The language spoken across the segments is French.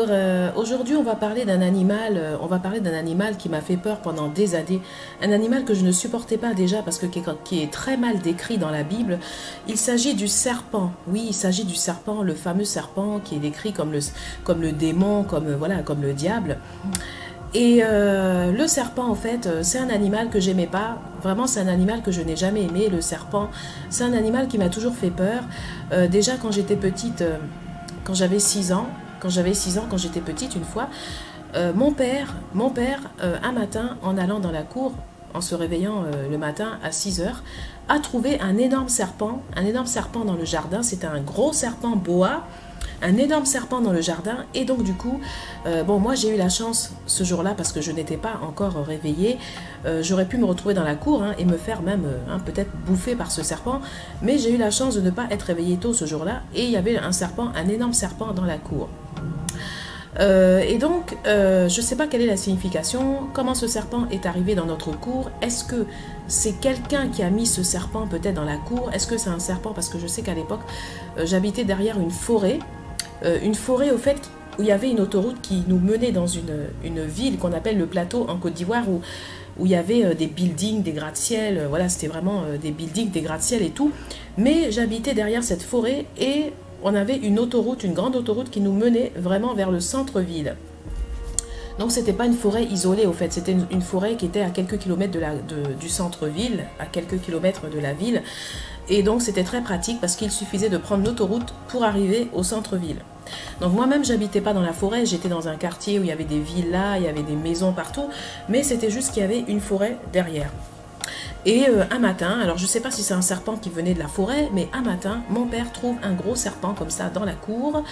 Alors, aujourd'hui, on va parler d'un animal qui m'a fait peur pendant des années, un animal que je ne supportais pas déjà parce que qui est très mal décrit dans la Bible. Il s'agit du serpent. Oui, il s'agit du serpent, le fameux serpent qui est décrit comme le démon, voilà, comme le diable. Et le serpent, en fait, c'est un animal que j'aimais pas. Vraiment, c'est un animal que je n'ai jamais aimé. Le serpent, c'est un animal qui m'a toujours fait peur. Déjà, quand j'étais petite, quand j'avais 6 ans, quand j'étais petite, une fois, mon père, un matin, en allant dans la cour, en se réveillant le matin à 6 heures, a trouvé un énorme serpent dans le jardin. C'était un gros serpent boa, un énorme serpent dans le jardin. Et donc du coup, bon, moi j'ai eu la chance ce jour-là, parce que je n'étais pas encore réveillée, j'aurais pu me retrouver dans la cour et me faire même peut-être bouffer par ce serpent, mais j'ai eu la chance de ne pas être réveillée tôt ce jour-là, et il y avait un énorme serpent dans la cour. Et donc, je ne sais pas quelle est la signification, comment ce serpent est arrivé dans notre cour. Est-ce que c'est quelqu'un qui a mis ce serpent peut-être dans la cour? Est-ce que c'est un serpent? Parce que je sais qu'à l'époque, j'habitais derrière une forêt au fait où il y avait une autoroute qui nous menait dans une ville qu'on appelle le Plateau en Côte d'Ivoire, où il y avait des buildings, des gratte-ciel, voilà, c'était vraiment des buildings, des gratte-ciel et tout. Mais j'habitais derrière cette forêt et on avait une grande autoroute qui nous menait vraiment vers le centre-ville. Donc c'était pas une forêt isolée au fait, c'était une forêt qui était à quelques kilomètres du centre-ville, à quelques kilomètres de la ville. Et donc c'était très pratique parce qu'il suffisait de prendre l'autoroute pour arriver au centre-ville. Donc moi-même j'habitais pas dans la forêt, j'étais dans un quartier où il y avait des villas, il y avait des maisons partout, mais c'était juste qu'il y avait une forêt derrière. Et un matin, alors je ne sais pas si c'est un serpent qui venait de la forêt, mais un matin, mon père trouve un gros serpent comme ça dans la cour.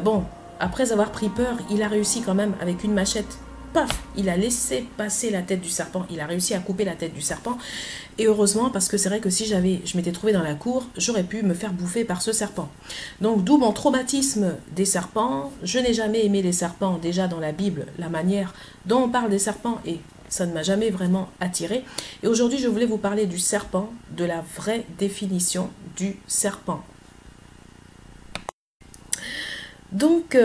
Bon, après avoir pris peur, il a réussi quand même avec une machette. Paf, il a laissé passer la tête du serpent, il a réussi à couper la tête du serpent. Et heureusement, parce que c'est vrai que si je m'étais trouvée dans la cour, j'aurais pu me faire bouffer par ce serpent. Donc d'où mon traumatisme des serpents. Je n'ai jamais aimé les serpents, déjà dans la Bible, la manière dont on parle des serpents, et ça ne m'a jamais vraiment attiré. Et aujourd'hui, je voulais vous parler du serpent, de la vraie définition du serpent. Donc,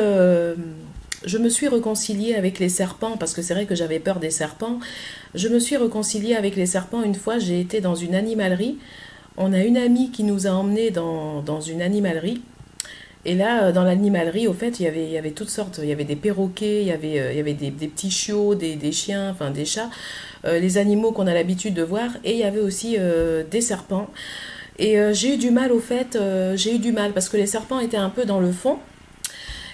je me suis réconciliée avec les serpents, parce que c'est vrai que j'avais peur des serpents. Je me suis réconciliée avec les serpents une fois, j'ai été dans une animalerie. On a une amie qui nous a emmenés dans une animalerie. Et là, dans l'animalerie, au fait, il y avait toutes sortes. Il y avait des perroquets, il y avait des petits chiots, des chiens, enfin des chats, les animaux qu'on a l'habitude de voir. Et il y avait aussi des serpents. Et j'ai eu du mal, au fait, j'ai eu du mal parce que les serpents étaient un peu dans le fond.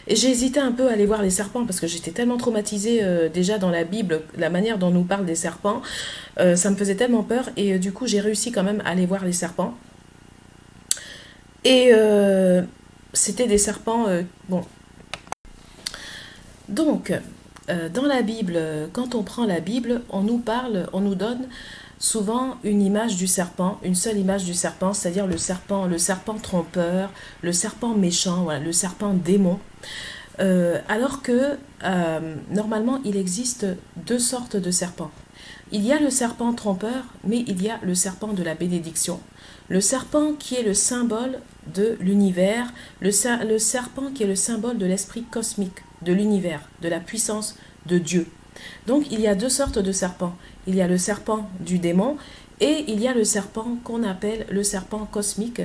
Et j'ai hésité un peu à aller voir les serpents parce que j'étais tellement traumatisée déjà dans la Bible, la manière dont nous parle des serpents, ça me faisait tellement peur. Et du coup, j'ai réussi quand même à aller voir les serpents. Et c'était des serpents, bon. Donc, dans la Bible, quand on prend la Bible, on nous donne souvent une image du serpent, une seule image du serpent, c'est-à-dire le serpent trompeur, le serpent méchant, voilà, le serpent démon. Alors que normalement, il existe deux sortes de serpents. Il y a le serpent trompeur, mais il y a le serpent de la bénédiction. Le serpent qui est le symbole de l'univers, le serpent qui est le symbole de l'esprit cosmique, de l'univers, de la puissance de Dieu. Donc il y a deux sortes de serpents. Il y a le serpent du démon et il y a le serpent qu'on appelle le serpent cosmique,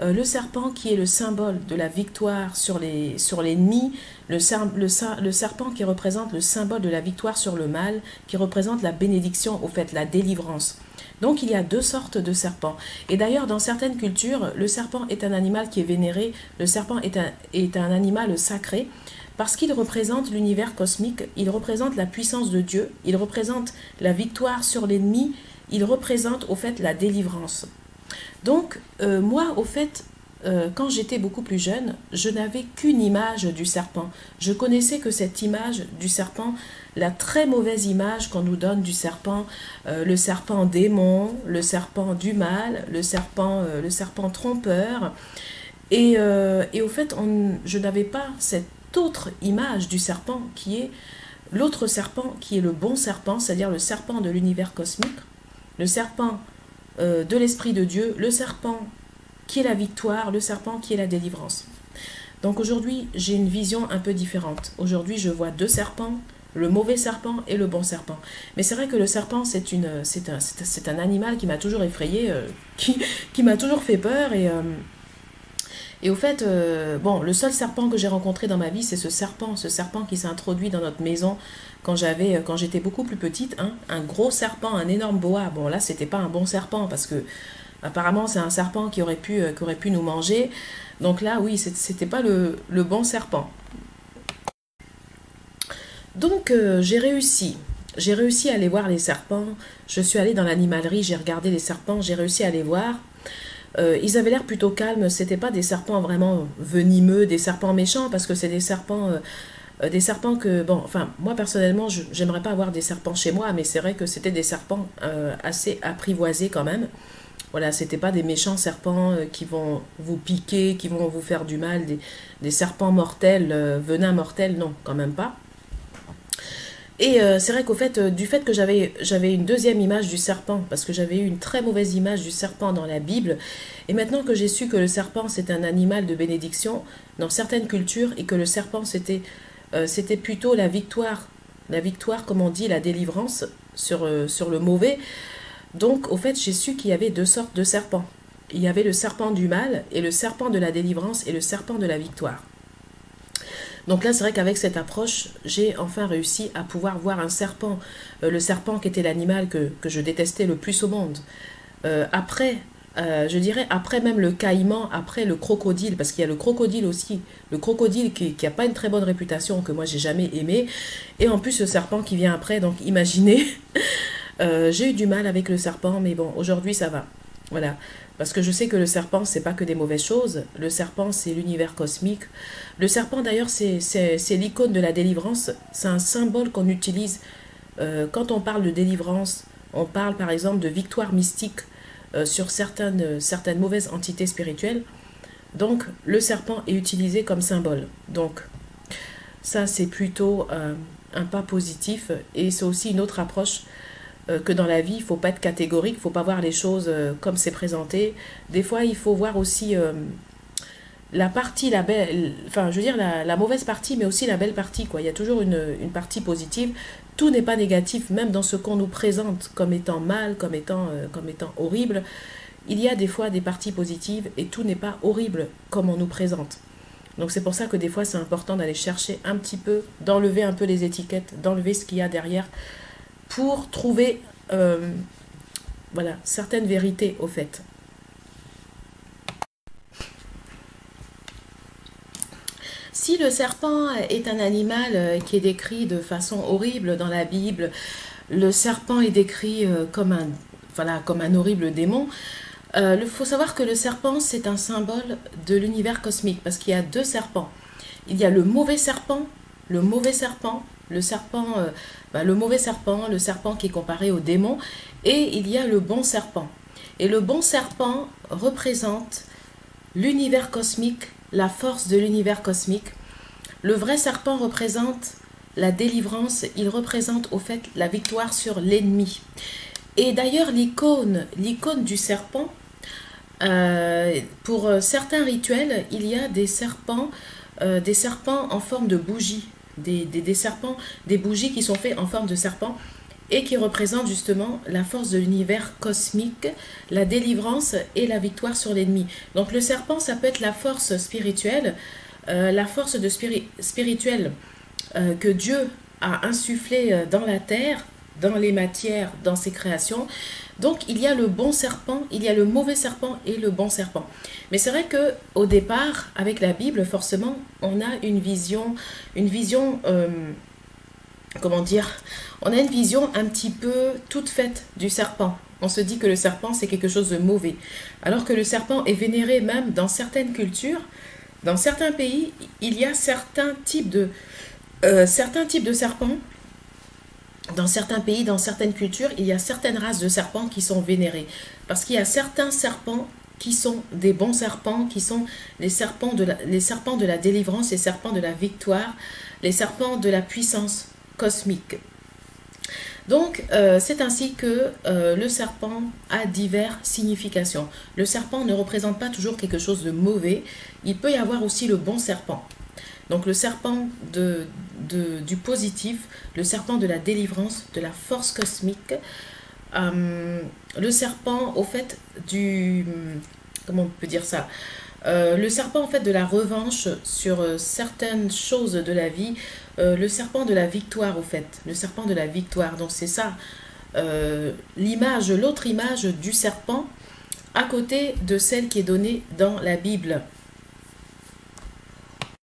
le serpent qui est le symbole de la victoire sur l'ennemi, le serpent qui représente le symbole de la victoire sur le mal, qui représente la bénédiction, au fait, la délivrance. Donc il y a deux sortes de serpents. Et d'ailleurs, dans certaines cultures, le serpent est un animal qui est vénéré, le serpent est un animal sacré, parce qu'il représente l'univers cosmique, il représente la puissance de Dieu, il représente la victoire sur l'ennemi, il représente au fait la délivrance. Donc moi au fait, quand j'étais beaucoup plus jeune, je n'avais qu'une image du serpent. Je connaissais que cette image du serpent, la très mauvaise image qu'on nous donne du serpent, le serpent démon, le serpent du mal, le serpent trompeur. Et au fait, je n'avais pas cette autre image du serpent qui est l'autre serpent, qui est le bon serpent, c'est-à-dire le serpent de l'univers cosmique, le serpent de l'Esprit de Dieu, le serpent qui est la victoire, le serpent qui est la délivrance. Donc aujourd'hui, j'ai une vision un peu différente. Aujourd'hui, je vois deux serpents, le mauvais serpent et le bon serpent. Mais c'est vrai que le serpent, c'est un animal qui m'a toujours effrayé, qui m'a toujours fait peur. Et au fait, bon, le seul serpent que j'ai rencontré dans ma vie, c'est ce serpent qui s'est introduit dans notre maison quand j'étais beaucoup plus petite, hein, un gros serpent, un énorme boa. Bon, là, c'était pas un bon serpent parce que apparemment, c'est un serpent qui aurait pu nous manger. Donc là, oui, c'était pas le bon serpent. Donc, j'ai réussi. J'ai réussi à aller voir les serpents. Je suis allée dans l'animalerie, j'ai regardé les serpents, j'ai réussi à les voir. Ils avaient l'air plutôt calmes. C'était pas des serpents vraiment venimeux, des serpents méchants, parce que c'est des serpents que, bon, enfin, moi personnellement, j'aimerais pas avoir des serpents chez moi, mais c'est vrai que c'était des serpents assez apprivoisés quand même. Voilà, c'était pas des méchants serpents qui vont vous piquer, qui vont vous faire du mal, des serpents mortels, venins mortels, non, quand même pas. Et c'est vrai qu'au fait, du fait que j'avais une deuxième image du serpent, parce que j'avais eu une très mauvaise image du serpent dans la Bible, et maintenant que j'ai su que le serpent c'est un animal de bénédiction dans certaines cultures, et que le serpent c'était plutôt la victoire, comme on dit, la délivrance sur le mauvais. Donc au fait, j'ai su qu'il y avait deux sortes de serpents. Il y avait le serpent du mal, et le serpent de la délivrance, et le serpent de la victoire. Donc là, c'est vrai qu'avec cette approche, j'ai enfin réussi à pouvoir voir un serpent. Le serpent qui était l'animal que je détestais le plus au monde. Je dirais après même le caïman, après le crocodile, parce qu'il y a le crocodile aussi. Le crocodile qui n'a pas une très bonne réputation, que moi j'ai jamais aimé. Et en plus, le serpent qui vient après, donc imaginez. J'ai eu du mal avec le serpent, mais bon, aujourd'hui ça va. Voilà. Parce que je sais que le serpent, c'est pas que des mauvaises choses. Le serpent, c'est l'univers cosmique. Le serpent, d'ailleurs, c'est l'icône de la délivrance. C'est un symbole qu'on utilise quand on parle de délivrance. On parle, par exemple, de victoire mystique sur certaines mauvaises entités spirituelles. Donc, le serpent est utilisé comme symbole. Donc, ça, c'est plutôt un pas positif. Et c'est aussi une autre approche que dans la vie, il ne faut pas être catégorique, il ne faut pas voir les choses comme c'est présenté. Des fois, il faut voir aussi la partie, la belle, enfin, je veux dire la mauvaise partie, mais aussi la belle partie, quoi. Il y a toujours une partie positive. Tout n'est pas négatif, même dans ce qu'on nous présente comme étant mal, comme étant horrible. Il y a des fois des parties positives et tout n'est pas horrible comme on nous présente. Donc c'est pour ça que des fois, c'est important d'aller chercher un petit peu, d'enlever un peu les étiquettes, d'enlever ce qu'il y a derrière, pour trouver voilà, certaines vérités au fait. Si le serpent est un animal qui est décrit de façon horrible dans la Bible, le serpent est décrit comme un horrible démon, il faut savoir que le serpent c'est un symbole de l'univers cosmique parce qu'il y a deux serpents. Il y a le mauvais serpent, le mauvais serpent le serpent qui est comparé au démon, et il y a le bon serpent. Et le bon serpent représente l'univers cosmique, la force de l'univers cosmique. Le vrai serpent représente la délivrance, il représente au fait la victoire sur l'ennemi. Et d'ailleurs l'icône du serpent, pour certains rituels, il y a des serpents en forme de bougie. Des serpents, des bougies qui sont faites en forme de serpent et qui représentent justement la force de l'univers cosmique, la délivrance et la victoire sur l'ennemi. Donc le serpent, ça peut être la force spirituelle, spirituelle que Dieu a insufflée dans la terre, dans les matières, dans ses créations. Donc il y a le bon serpent, il y a le mauvais serpent et le bon serpent. Mais c'est vrai que au départ, avec la Bible, forcément, on a une vision, comment dire, on a une vision un petit peu toute faite du serpent. On se dit que le serpent c'est quelque chose de mauvais, alors que le serpent est vénéré même dans certaines cultures, dans certains pays, il y a certains types de serpents. Dans certains pays, dans certaines cultures, il y a certaines races de serpents qui sont vénérées. Parce qu'il y a certains serpents qui sont des bons serpents, qui sont les serpents de la délivrance, les serpents de la victoire, les serpents de la puissance cosmique. Donc, c'est ainsi que le serpent a diverses significations. Le serpent ne représente pas toujours quelque chose de mauvais. Il peut y avoir aussi le bon serpent. Donc, le serpent du positif, le serpent de la délivrance, de la force cosmique, le serpent, au fait, comment on peut dire ça? Le serpent, en fait, de la revanche sur certaines choses de la vie. Le serpent de la victoire, au fait. Le serpent de la victoire. Donc, c'est ça. L'autre image du serpent à côté de celle qui est donnée dans la Bible.